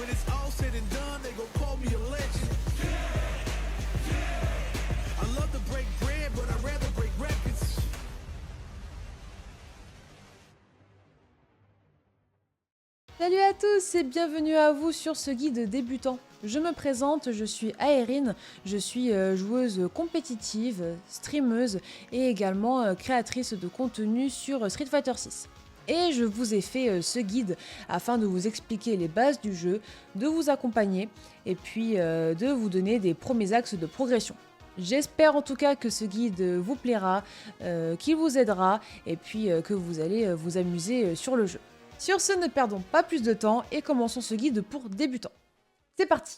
When it's all said and done, they gon' call me a legend. I love to break bread, but I'd rather break records. Salut à tous et bienvenue à vous sur ce guide débutant. Je me présente, je suis Aérine, je suis joueuse compétitive, streameuse et également créatrice de contenu sur Street Fighter 6. Et je vous ai fait ce guide afin de vous expliquer les bases du jeu, de vous accompagner et puis de vous donner des premiers axes de progression. J'espère en tout cas que ce guide vous plaira, qu'il vous aidera et puis que vous allez vous amuser sur le jeu. Sur ce, ne perdons pas plus de temps et commençons ce guide pour débutants. C'est parti!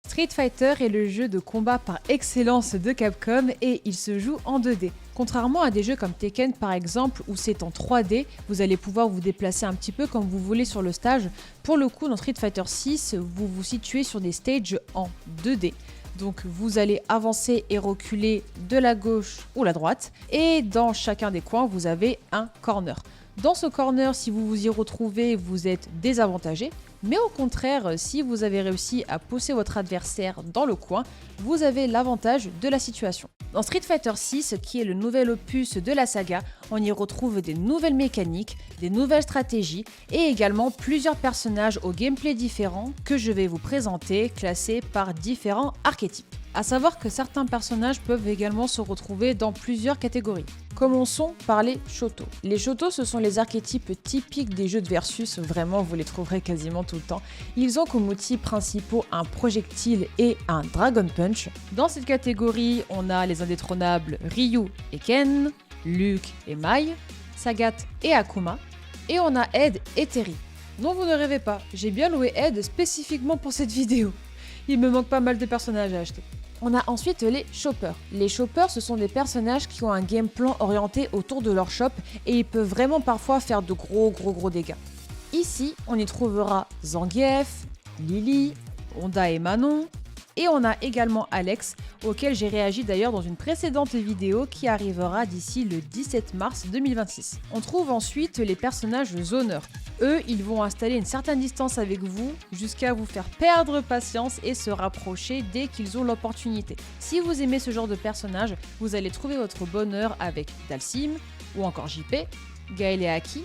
Street Fighter est le jeu de combat par excellence de Capcom et il se joue en 2D. Contrairement à des jeux comme Tekken par exemple où c'est en 3D, vous allez pouvoir vous déplacer un petit peu comme vous voulez sur le stage. Pour le coup, dans Street Fighter 6, vous vous situez sur des stages en 2D. Donc vous allez avancer et reculer de la gauche ou la droite et dans chacun des coins, vous avez un corner. Dans ce corner, si vous vous y retrouvez, vous êtes désavantagé. Mais au contraire, si vous avez réussi à pousser votre adversaire dans le coin, vous avez l'avantage de la situation. Dans Street Fighter 6, qui est le nouvel opus de la saga, on y retrouve des nouvelles mécaniques, des nouvelles stratégies et également plusieurs personnages au gameplay différent que je vais vous présenter, classés par différents archétypes. A savoir que certains personnages peuvent également se retrouver dans plusieurs catégories. Commençons par les Shoto. Les Shoto, ce sont les archétypes typiques des jeux de versus, vraiment vous les trouverez quasiment tout le temps. Ils ont comme outils principaux un projectile et un Dragon Punch. Dans cette catégorie, on a les indétrônables Ryu et Ken, Luke et Mai, Sagat et Akuma, et on a Ed et Terry. Non, vous ne rêvez pas, j'ai bien loué Ed spécifiquement pour cette vidéo. Il me manque pas mal de personnages à acheter. On a ensuite les Choppers. Les Choppers, ce sont des personnages qui ont un game plan orienté autour de leur shop et ils peuvent vraiment parfois faire de gros dégâts. Ici, on y trouvera Zangief, Lily, Honda et Manon, et on a également Alex, auquel j'ai réagi d'ailleurs dans une précédente vidéo qui arrivera d'ici le 17 mars 2026. On trouve ensuite les personnages zoneurs. Eux, ils vont installer une certaine distance avec vous jusqu'à vous faire perdre patience et se rapprocher dès qu'ils ont l'opportunité. Si vous aimez ce genre de personnage, vous allez trouver votre bonheur avec Dalsim ou encore JP, Gaël et Aki.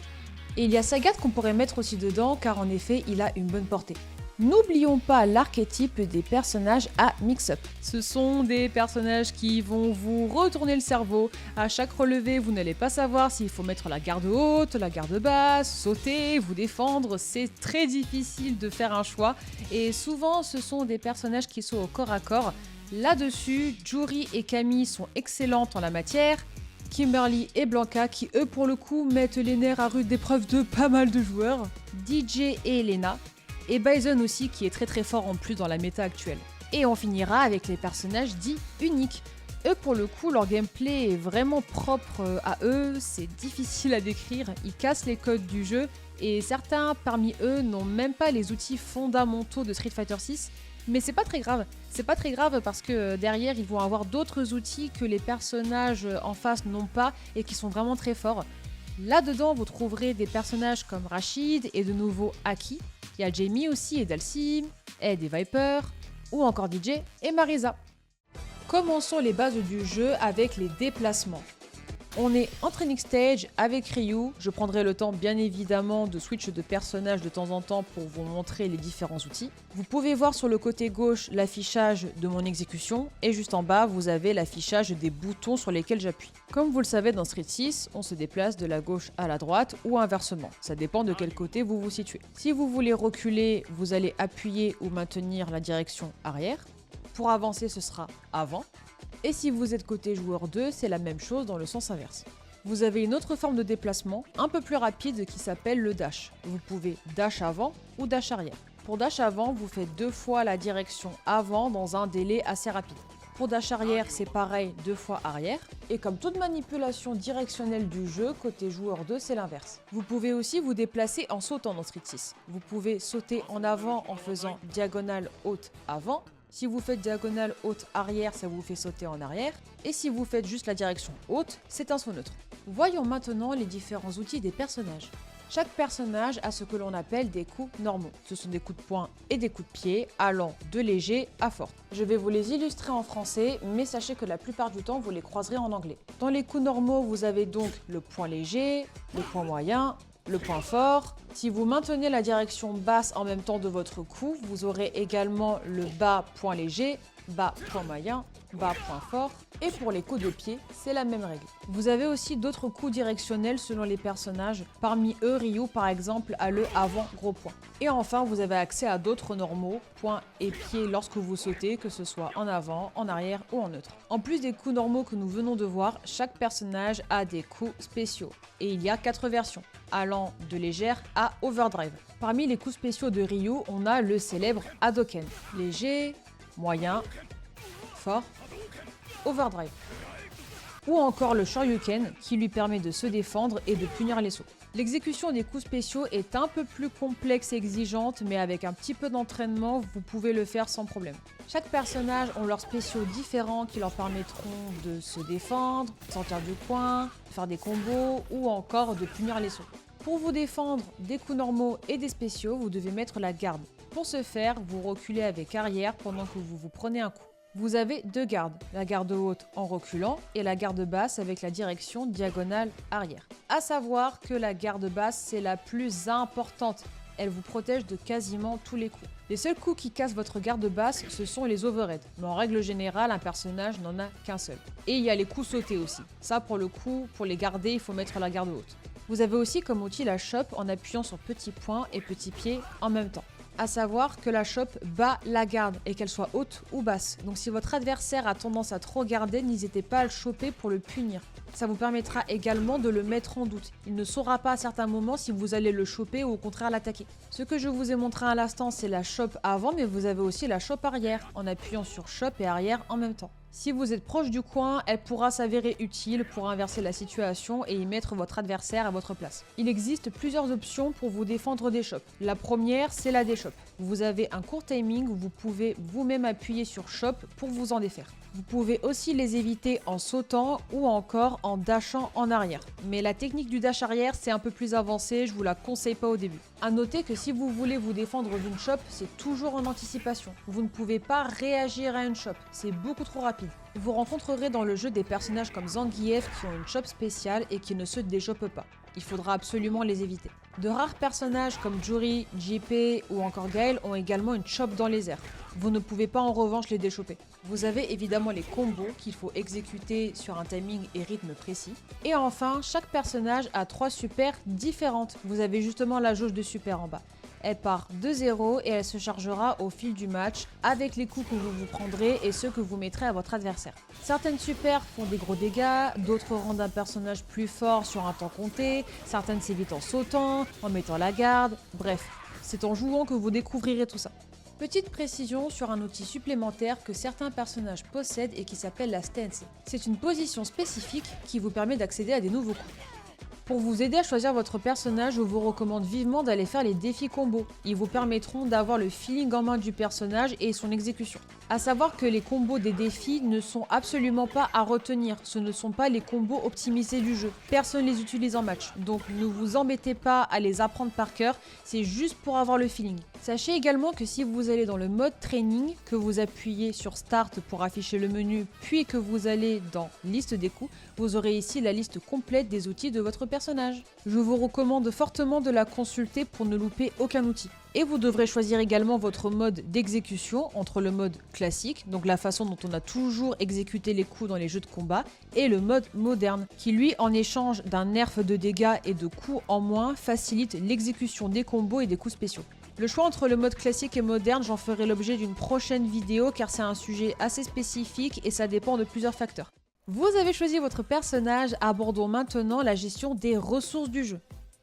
Et il y a Sagat qu'on pourrait mettre aussi dedans car en effet, il a une bonne portée. N'oublions pas l'archétype des personnages à mix-up. Ce sont des personnages qui vont vous retourner le cerveau. À chaque relevé, vous n'allez pas savoir s'il faut mettre la garde haute, la garde basse, sauter, vous défendre. C'est très difficile de faire un choix. Et souvent, ce sont des personnages qui sont au corps à corps. Là-dessus, Juri et Camille sont excellentes en la matière. Kimberly et Blanca qui eux pour le coup mettent les nerfs à rude épreuve de pas mal de joueurs. DJ et Elena. Et Bison aussi qui est très fort en plus dans la méta actuelle. Et on finira avec les personnages dits uniques. Eux pour le coup leur gameplay est vraiment propre à eux, c'est difficile à décrire, ils cassent les codes du jeu et certains parmi eux n'ont même pas les outils fondamentaux de Street Fighter 6. Mais c'est pas très grave parce que derrière ils vont avoir d'autres outils que les personnages en face n'ont pas et qui sont vraiment très forts. Là-dedans vous trouverez des personnages comme Rachid et de nouveau Aki. Il y a Jamie aussi et Dalsim, Ed et Viper, ou encore DJ et Marisa. Commençons les bases du jeu avec les déplacements. On est en training stage avec Ryu, je prendrai le temps bien évidemment de switch de personnage de temps en temps pour vous montrer les différents outils. Vous pouvez voir sur le côté gauche l'affichage de mon exécution et juste en bas vous avez l'affichage des boutons sur lesquels j'appuie. Comme vous le savez dans Street 6, on se déplace de la gauche à la droite ou inversement, ça dépend de quel côté vous vous situez. Si vous voulez reculer, vous allez appuyer ou maintenir la direction arrière. Pour avancer ce sera avant. Et si vous êtes côté joueur 2, c'est la même chose dans le sens inverse. Vous avez une autre forme de déplacement, un peu plus rapide, qui s'appelle le dash. Vous pouvez dash avant ou dash arrière. Pour dash avant, vous faites 2 fois la direction avant dans un délai assez rapide. Pour dash arrière, c'est pareil, 2 fois arrière. Et comme toute manipulation directionnelle du jeu, côté joueur 2, c'est l'inverse. Vous pouvez aussi vous déplacer en sautant dans Street 6. Vous pouvez sauter en avant en faisant diagonale haute avant. Si vous faites diagonale haute arrière, ça vous fait sauter en arrière. Et si vous faites juste la direction haute, c'est un saut neutre. Voyons maintenant les différents outils des personnages. Chaque personnage a ce que l'on appelle des coups normaux. Ce sont des coups de poing et des coups de pied allant de léger à fort. Je vais vous les illustrer en français, mais sachez que la plupart du temps, vous les croiserez en anglais. Dans les coups normaux, vous avez donc le point léger, le point moyen, le point fort. Si vous maintenez la direction basse en même temps de votre coup, vous aurez également le bas point léger, bas point moyen, bas point fort. Et pour les coups de pied, c'est la même règle. Vous avez aussi d'autres coups directionnels selon les personnages. Parmi eux, Ryu par exemple a le avant gros point. Et enfin, vous avez accès à d'autres normaux, points et pieds lorsque vous sautez, que ce soit en avant, en arrière ou en neutre. En plus des coups normaux que nous venons de voir, chaque personnage a des coups spéciaux. Et il y a 4 versions, allant de légère à overdrive. Parmi les coups spéciaux de Ryu, on a le célèbre Hadoken. Léger, moyen, fort, overdrive. Ou encore le Shoryuken qui lui permet de se défendre et de punir les sauts. L'exécution des coups spéciaux est un peu plus complexe et exigeante, mais avec un petit peu d'entraînement, vous pouvez le faire sans problème. Chaque personnage ont leurs spéciaux différents qui leur permettront de se défendre, sortir du coin, faire des combos ou encore de punir les sauts. Pour vous défendre des coups normaux et des spéciaux, vous devez mettre la garde. Pour ce faire, vous reculez avec arrière pendant que vous prenez un coup. Vous avez 2 gardes, la garde haute en reculant et la garde basse avec la direction diagonale arrière. À savoir que la garde basse, c'est la plus importante. Elle vous protège de quasiment tous les coups. Les seuls coups qui cassent votre garde basse, ce sont les overheads. Mais en règle générale, un personnage n'en a qu'un seul. Et il y a les coups sautés aussi. Ça, pour le coup, pour les garder, il faut mettre la garde haute. Vous avez aussi comme outil la chope en appuyant sur petit point et petit pied en même temps. À savoir que la chope bat la garde et qu'elle soit haute ou basse. Donc si votre adversaire a tendance à trop garder, n'hésitez pas à le choper pour le punir. Ça vous permettra également de le mettre en doute. Il ne saura pas à certains moments si vous allez le choper ou au contraire l'attaquer. Ce que je vous ai montré à l'instant, c'est la chope avant, mais vous avez aussi la chope arrière en appuyant sur chope et arrière en même temps. Si vous êtes proche du coin, elle pourra s'avérer utile pour inverser la situation et y mettre votre adversaire à votre place. Il existe plusieurs options pour vous défendre des chopes. La première, c'est la déchoppe. Vous avez un court timing où vous pouvez vous-même appuyer sur chope pour vous en défaire. Vous pouvez aussi les éviter en sautant ou encore en dashant en arrière. Mais la technique du dash arrière, c'est un peu plus avancé, je vous la conseille pas au début. A noter que si vous voulez vous défendre d'une chope, c'est toujours en anticipation. Vous ne pouvez pas réagir à une chope, c'est beaucoup trop rapide. Vous rencontrerez dans le jeu des personnages comme Zangief qui ont une chope spéciale et qui ne se déchoppent pas. Il faudra absolument les éviter. De rares personnages comme Juri, JP ou encore Gaël ont également une chope dans les airs. Vous ne pouvez pas en revanche les déchoper. Vous avez évidemment les combos qu'il faut exécuter sur un timing et rythme précis. Et enfin, chaque personnage a 3 supers différentes. Vous avez justement la jauge de super en bas. Elle part de 0 et elle se chargera au fil du match avec les coups que vous vous prendrez et ceux que vous mettrez à votre adversaire. Certaines super font des gros dégâts, d'autres rendent un personnage plus fort sur un temps compté, certaines s'évitent en sautant, en mettant la garde, bref, c'est en jouant que vous découvrirez tout ça. Petite précision sur un outil supplémentaire que certains personnages possèdent et qui s'appelle la stance. C'est une position spécifique qui vous permet d'accéder à des nouveaux coups. Pour vous aider à choisir votre personnage, je vous recommande vivement d'aller faire les défis combos. Ils vous permettront d'avoir le feeling en main du personnage et son exécution. A savoir que les combos des défis ne sont absolument pas à retenir. Ce ne sont pas les combos optimisés du jeu. Personne les utilise en match. Donc ne vous embêtez pas à les apprendre par cœur. C'est juste pour avoir le feeling. Sachez également que si vous allez dans le mode training, que vous appuyez sur Start pour afficher le menu, puis que vous allez dans Liste des coups, vous aurez ici la liste complète des outils de votre personnage. Je vous recommande fortement de la consulter pour ne louper aucun outil. Et vous devrez choisir également votre mode d'exécution entre le mode classique, donc la façon dont on a toujours exécuté les coups dans les jeux de combat, et le mode moderne, qui lui, en échange d'un nerf de dégâts et de coups en moins, facilite l'exécution des combos et des coups spéciaux. Le choix entre le mode classique et moderne, j'en ferai l'objet d'une prochaine vidéo car c'est un sujet assez spécifique et ça dépend de plusieurs facteurs. Vous avez choisi votre personnage, abordons maintenant la gestion des ressources du jeu.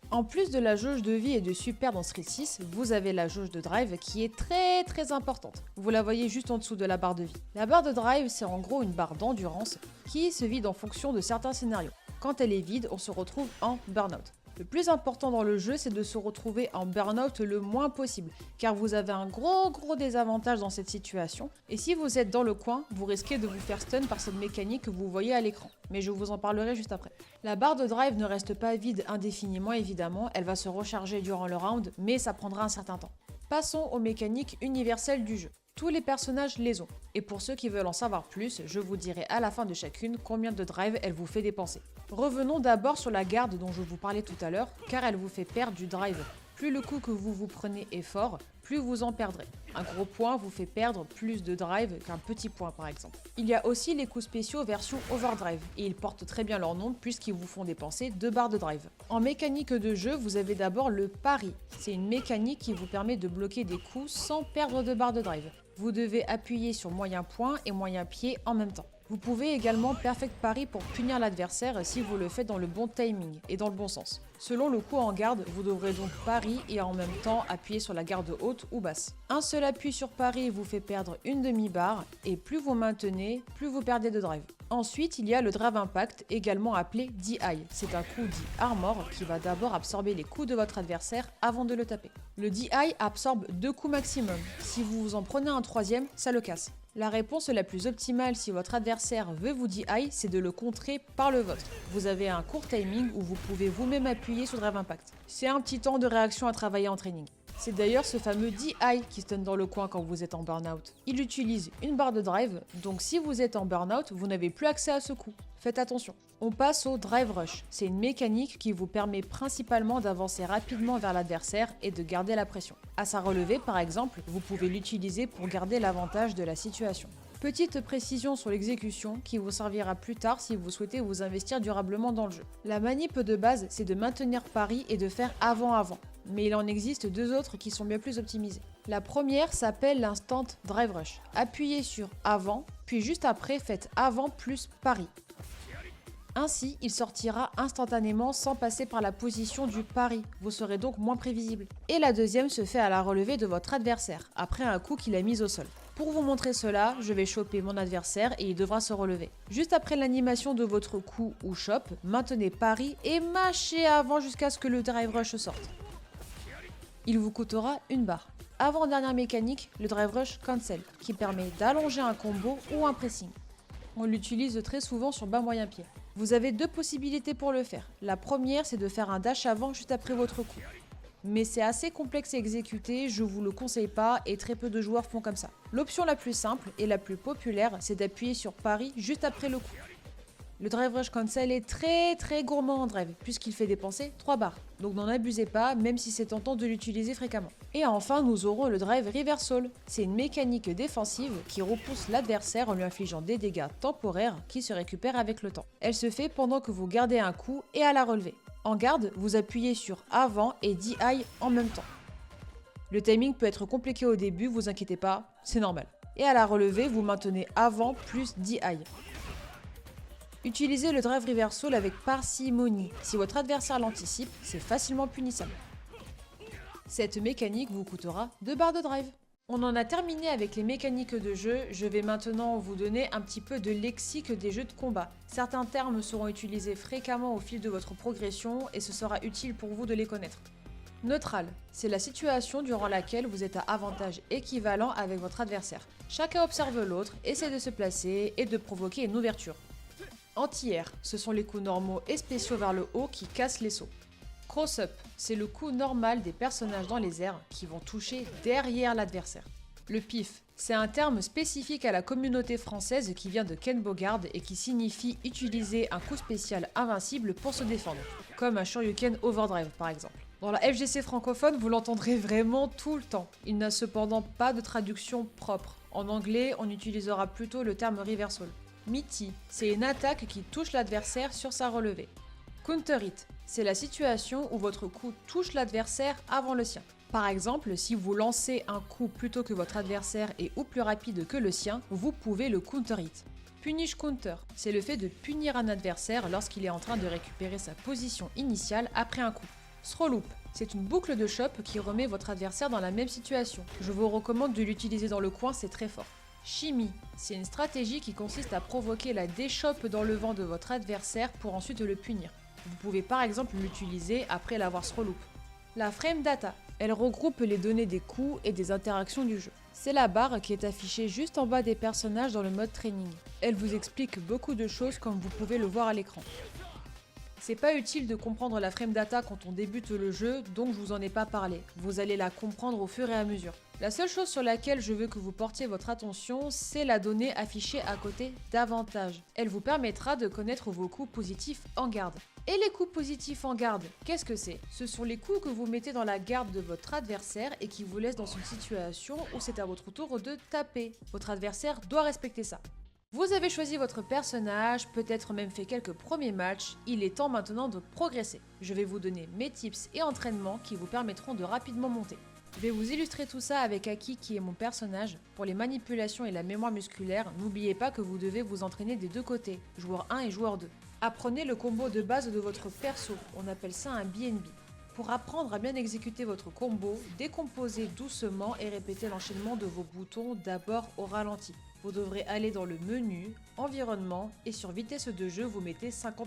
En plus de la jauge de vie et de super dans Street 6, vous avez la jauge de drive qui est très importante. Vous la voyez juste en dessous de la barre de vie. La barre de drive, c'est en gros une barre d'endurance qui se vide en fonction de certains scénarios. Quand elle est vide, on se retrouve en burn-out. Le plus important dans le jeu, c'est de se retrouver en burn-out le moins possible, car vous avez un gros désavantage dans cette situation, et si vous êtes dans le coin, vous risquez de vous faire stun par cette mécanique que vous voyez à l'écran. Mais je vous en parlerai juste après. La barre de drive ne reste pas vide indéfiniment évidemment, elle va se recharger durant le round, mais ça prendra un certain temps. Passons aux mécaniques universelles du jeu. Tous les personnages les ont, et pour ceux qui veulent en savoir plus, je vous dirai à la fin de chacune combien de drive elle vous fait dépenser. Revenons d'abord sur la garde dont je vous parlais tout à l'heure, car elle vous fait perdre du drive. Plus le coup que vous prenez est fort, plus vous en perdrez. Un gros point vous fait perdre plus de drive qu'un petit point par exemple. Il y a aussi les coups spéciaux version overdrive, et ils portent très bien leur nom puisqu'ils vous font dépenser 2 barres de drive. En mécanique de jeu, vous avez d'abord le pari. C'est une mécanique qui vous permet de bloquer des coups sans perdre de barres de drive. Vous devez appuyer sur moyen point et moyen pied en même temps. Vous pouvez également perfect parry pour punir l'adversaire si vous le faites dans le bon timing et dans le bon sens. Selon le coup en garde, vous devrez donc parry et en même temps appuyer sur la garde haute ou basse. Un seul appui sur parry vous fait perdre une demi-barre et plus vous maintenez, plus vous perdez de drive. Ensuite, il y a le drive impact, également appelé DI. C'est un coup dit armor qui va d'abord absorber les coups de votre adversaire avant de le taper. Le DI absorbe 2 coups maximum. Si vous en prenez un troisième, ça le casse. La réponse la plus optimale si votre adversaire veut vous DI, c'est de le contrer par le vôtre. Vous avez un court timing où vous pouvez vous-même appuyer sur Drive Impact. C'est un petit temps de réaction à travailler en training. C'est d'ailleurs ce fameux DI qui stun dans le coin quand vous êtes en burn-out. Il utilise une barre de drive, donc si vous êtes en burn-out, vous n'avez plus accès à ce coup. Faites attention. On passe au Drive Rush. C'est une mécanique qui vous permet principalement d'avancer rapidement vers l'adversaire et de garder la pression. À sa relevée, par exemple, vous pouvez l'utiliser pour garder l'avantage de la situation. Petite précision sur l'exécution qui vous servira plus tard si vous souhaitez vous investir durablement dans le jeu. La manip de base, c'est de maintenir pari et de faire avant-avant. Mais il en existe 2 autres qui sont bien plus optimisées. La première s'appelle l'instant Drive Rush. Appuyez sur avant, puis juste après faites avant plus pari. Ainsi, il sortira instantanément sans passer par la position du pari, vous serez donc moins prévisible. Et la deuxième se fait à la relevée de votre adversaire, après un coup qu'il a mis au sol. Pour vous montrer cela, je vais choper mon adversaire et il devra se relever. Juste après l'animation de votre coup ou chop, maintenez pari et mâchez avant jusqu'à ce que le drive rush sorte. Il vous coûtera une barre. Avant-dernière mécanique, le drive rush cancel, qui permet d'allonger un combo ou un pressing. On l'utilise très souvent sur bas moyen pied. Vous avez 2 possibilités pour le faire. La première, c'est de faire un dash avant juste après votre coup. Mais c'est assez complexe à exécuter, je vous le conseille pas et très peu de joueurs font comme ça. L'option la plus simple et la plus populaire, c'est d'appuyer sur pari juste après le coup. Le Drive Rush Cancel est très gourmand en drive, puisqu'il fait dépenser 3 barres. Donc n'en abusez pas, même si c'est tentant de l'utiliser fréquemment. Et enfin, nous aurons le Drive Reversal. C'est une mécanique défensive qui repousse l'adversaire en lui infligeant des dégâts temporaires qui se récupèrent avec le temps. Elle se fait pendant que vous gardez un coup et à la relevée. En garde, vous appuyez sur avant et DI en même temps. Le timing peut être compliqué au début, vous inquiétez pas, c'est normal. Et à la relevée, vous maintenez avant plus DI. Utilisez le drive reversal avec parcimonie. Si votre adversaire l'anticipe, c'est facilement punissable. Cette mécanique vous coûtera 2 barres de drive. On en a terminé avec les mécaniques de jeu, je vais maintenant vous donner un petit peu de lexique des jeux de combat. Certains termes seront utilisés fréquemment au fil de votre progression et ce sera utile pour vous de les connaître. Neutral, c'est la situation durant laquelle vous êtes à avantage équivalent avec votre adversaire. Chacun observe l'autre, essaie de se placer et de provoquer une ouverture. Anti-air, ce sont les coups normaux et spéciaux vers le haut qui cassent les sauts. Cross-up, c'est le coup normal des personnages dans les airs qui vont toucher derrière l'adversaire. Le pif, c'est un terme spécifique à la communauté française qui vient de Ken Bogard et qui signifie utiliser un coup spécial invincible pour se défendre, comme un Shoryuken Overdrive par exemple. Dans la FGC francophone, vous l'entendrez vraiment tout le temps. Il n'a cependant pas de traduction propre. En anglais, on utilisera plutôt le terme reversal. Mitti, c'est une attaque qui touche l'adversaire sur sa relevée. Counter hit, c'est la situation où votre coup touche l'adversaire avant le sien. Par exemple, si vous lancez un coup plutôt que votre adversaire est ou plus rapide que le sien, vous pouvez le counter hit. Punish counter, c'est le fait de punir un adversaire lorsqu'il est en train de récupérer sa position initiale après un coup. Throw loop, c'est une boucle de chop qui remet votre adversaire dans la même situation. Je vous recommande de l'utiliser dans le coin, c'est très fort. Shimmy, c'est une stratégie qui consiste à provoquer la déchoppe dans le vent de votre adversaire pour ensuite le punir. Vous pouvez par exemple l'utiliser après l'avoir throw-loop. La frame data, elle regroupe les données des coups et des interactions du jeu. C'est la barre qui est affichée juste en bas des personnages dans le mode training. Elle vous explique beaucoup de choses comme vous pouvez le voir à l'écran. C'est pas utile de comprendre la frame data quand on débute le jeu, donc je vous en ai pas parlé. Vous allez la comprendre au fur et à mesure. La seule chose sur laquelle je veux que vous portiez votre attention, c'est la donnée affichée à côté d'avantages. Elle vous permettra de connaître vos coups positifs en garde. Et les coups positifs en garde, qu'est-ce que c'est? Ce sont les coups que vous mettez dans la garde de votre adversaire et qui vous laissent dans une situation où c'est à votre tour de taper. Votre adversaire doit respecter ça. Vous avez choisi votre personnage, peut-être même fait quelques premiers matchs, il est temps maintenant de progresser. Je vais vous donner mes tips et entraînements qui vous permettront de rapidement monter. Je vais vous illustrer tout ça avec Aki qui est mon personnage. Pour les manipulations et la mémoire musculaire, n'oubliez pas que vous devez vous entraîner des deux côtés, joueur 1 et joueur 2. Apprenez le combo de base de votre perso, on appelle ça un BNB. Pour apprendre à bien exécuter votre combo, décomposez doucement et répétez l'enchaînement de vos boutons d'abord au ralenti. Vous devrez aller dans le menu, environnement et sur vitesse de jeu vous mettez 50%.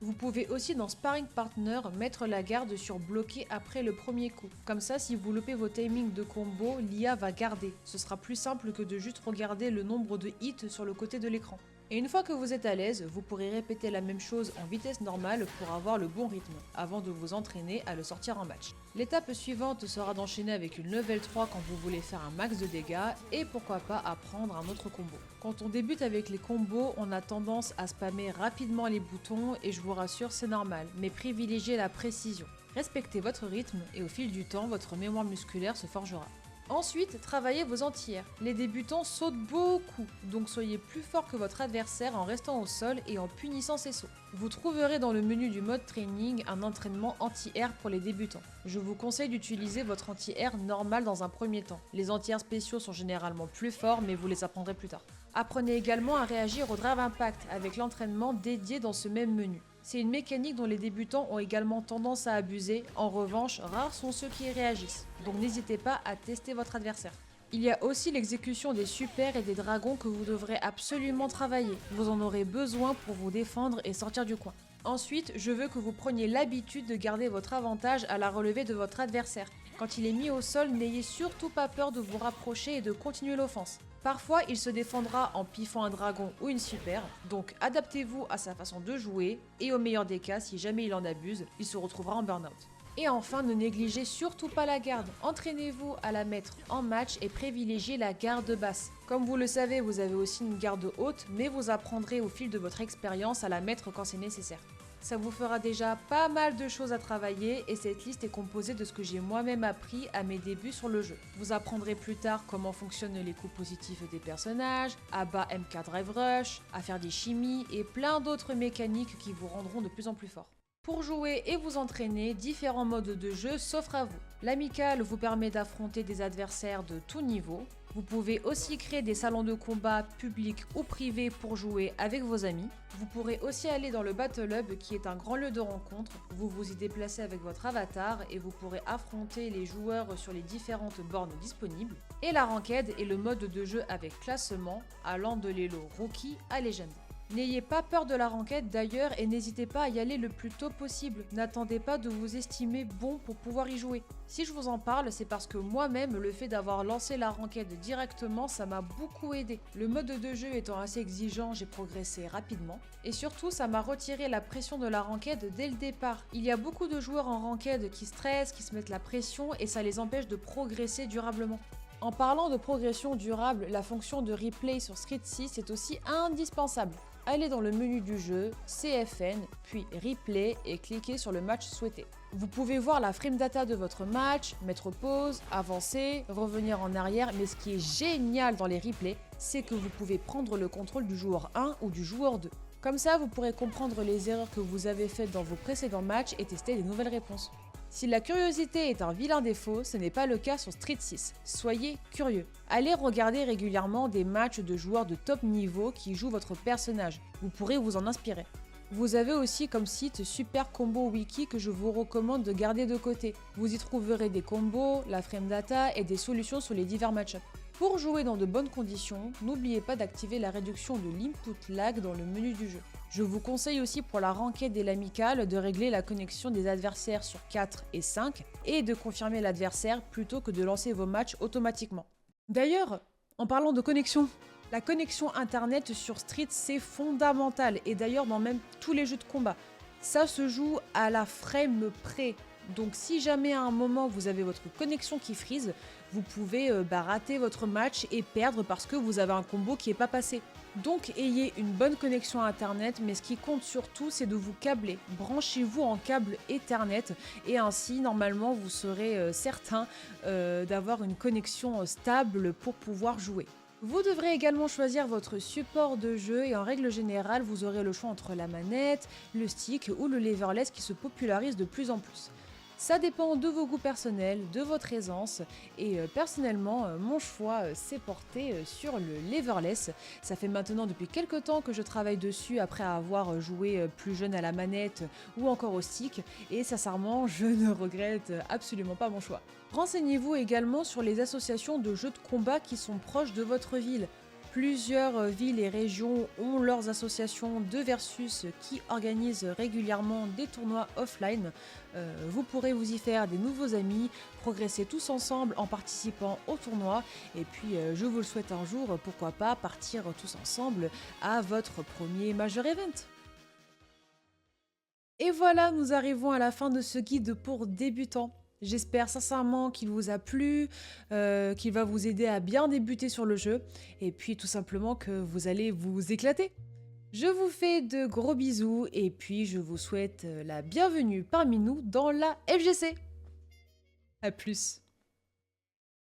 Vous pouvez aussi dans Sparring Partner mettre la garde sur bloqué après le premier coup. Comme ça si vous loupez vos timings de combo, l'IA va garder. Ce sera plus simple que de juste regarder le nombre de hits sur le côté de l'écran. Et une fois que vous êtes à l'aise, vous pourrez répéter la même chose en vitesse normale pour avoir le bon rythme, avant de vous entraîner à le sortir en match. L'étape suivante sera d'enchaîner avec une level 3 quand vous voulez faire un max de dégâts et pourquoi pas apprendre un autre combo. Quand on débute avec les combos, on a tendance à spammer rapidement les boutons et je vous rassure c'est normal, mais privilégiez la précision. Respectez votre rythme et au fil du temps, votre mémoire musculaire se forgera. Ensuite, travaillez vos anti-airs. Les débutants sautent beaucoup, donc soyez plus fort que votre adversaire en restant au sol et en punissant ses sauts. Vous trouverez dans le menu du mode training un entraînement anti-air pour les débutants. Je vous conseille d'utiliser votre anti-air normal dans un premier temps. Les anti-airs spéciaux sont généralement plus forts, mais vous les apprendrez plus tard. Apprenez également à réagir au drive impact avec l'entraînement dédié dans ce même menu. C'est une mécanique dont les débutants ont également tendance à abuser, en revanche, rares sont ceux qui y réagissent, donc n'hésitez pas à tester votre adversaire. Il y a aussi l'exécution des super et des dragons que vous devrez absolument travailler, vous en aurez besoin pour vous défendre et sortir du coin. Ensuite, je veux que vous preniez l'habitude de garder votre avantage à la relevée de votre adversaire. Quand il est mis au sol, n'ayez surtout pas peur de vous rapprocher et de continuer l'offense. Parfois, il se défendra en piffant un dragon ou une super, donc adaptez-vous à sa façon de jouer, et au meilleur des cas, si jamais il en abuse, il se retrouvera en burn-out. Et enfin, ne négligez surtout pas la garde. Entraînez-vous à la mettre en match et privilégiez la garde basse. Comme vous le savez, vous avez aussi une garde haute, mais vous apprendrez au fil de votre expérience à la mettre quand c'est nécessaire. Ça vous fera déjà pas mal de choses à travailler et cette liste est composée de ce que j'ai moi-même appris à mes débuts sur le jeu. Vous apprendrez plus tard comment fonctionnent les coups positifs des personnages, à bas MK Drive Rush, à faire des chimies et plein d'autres mécaniques qui vous rendront de plus en plus fort. Pour jouer et vous entraîner, différents modes de jeu s'offrent à vous. L'amical vous permet d'affronter des adversaires de tout niveau. Vous pouvez aussi créer des salons de combat publics ou privés pour jouer avec vos amis. Vous pourrez aussi aller dans le Battle Hub qui est un grand lieu de rencontre. Vous vous y déplacez avec votre avatar et vous pourrez affronter les joueurs sur les différentes bornes disponibles. Et la ranked est le mode de jeu avec classement allant de l'Elo Rookie à Legend. N'ayez pas peur de la ranked d'ailleurs et n'hésitez pas à y aller le plus tôt possible. N'attendez pas de vous estimer bon pour pouvoir y jouer. Si je vous en parle, c'est parce que moi-même, le fait d'avoir lancé la ranked directement, ça m'a beaucoup aidé. Le mode de jeu étant assez exigeant, j'ai progressé rapidement. Et surtout, ça m'a retiré la pression de la ranked dès le départ. Il y a beaucoup de joueurs en ranked qui stressent, qui se mettent la pression et ça les empêche de progresser durablement. En parlant de progression durable, la fonction de replay sur Street 6 est aussi indispensable. Allez dans le menu du jeu, CFN, puis Replay et cliquez sur le match souhaité. Vous pouvez voir la frame data de votre match, mettre pause, avancer, revenir en arrière, mais ce qui est génial dans les replays, c'est que vous pouvez prendre le contrôle du joueur 1 ou du joueur 2. Comme ça, vous pourrez comprendre les erreurs que vous avez faites dans vos précédents matchs et tester des nouvelles réponses. Si la curiosité est un vilain défaut, ce n'est pas le cas sur Street 6. Soyez curieux. Allez regarder régulièrement des matchs de joueurs de top niveau qui jouent votre personnage. Vous pourrez vous en inspirer. Vous avez aussi comme site Super Combo Wiki que je vous recommande de garder de côté. Vous y trouverez des combos, la frame data et des solutions sur les divers match-ups. Pour jouer dans de bonnes conditions, n'oubliez pas d'activer la réduction de l'input lag dans le menu du jeu. Je vous conseille aussi pour la ranked et l'amicale de régler la connexion des adversaires sur 4 et 5 et de confirmer l'adversaire plutôt que de lancer vos matchs automatiquement. D'ailleurs, en parlant de connexion, la connexion internet sur Street c'est fondamental et d'ailleurs dans même tous les jeux de combat. Ça se joue à la frame près. Donc si jamais à un moment vous avez votre connexion qui freeze, vous pouvez rater votre match et perdre parce que vous avez un combo qui n'est pas passé. Donc ayez une bonne connexion à internet, mais ce qui compte surtout c'est de vous câbler. Branchez-vous en câble Ethernet et ainsi normalement vous serez certain d'avoir une connexion stable pour pouvoir jouer. Vous devrez également choisir votre support de jeu et en règle générale vous aurez le choix entre la manette, le stick ou le leverless qui se popularise de plus en plus. Ça dépend de vos goûts personnels, de votre aisance et personnellement mon choix s'est porté sur le leverless. Ça fait maintenant depuis quelques temps que je travaille dessus après avoir joué plus jeune à la manette ou encore au stick et sincèrement je ne regrette absolument pas mon choix. Renseignez-vous également sur les associations de jeux de combat qui sont proches de votre ville. Plusieurs villes et régions ont leurs associations de versus qui organisent régulièrement des tournois offline. Vous pourrez vous y faire des nouveaux amis, progresser tous ensemble en participant au tournoi et puis je vous le souhaite un jour, pourquoi pas partir tous ensemble à votre premier Major Event. Et voilà, nous arrivons à la fin de ce guide pour débutants. J'espère sincèrement qu'il vous a plu, qu'il va vous aider à bien débuter sur le jeu, et puis tout simplement que vous allez vous éclater. Je vous fais de gros bisous, et puis je vous souhaite la bienvenue parmi nous dans la FGC. A plus.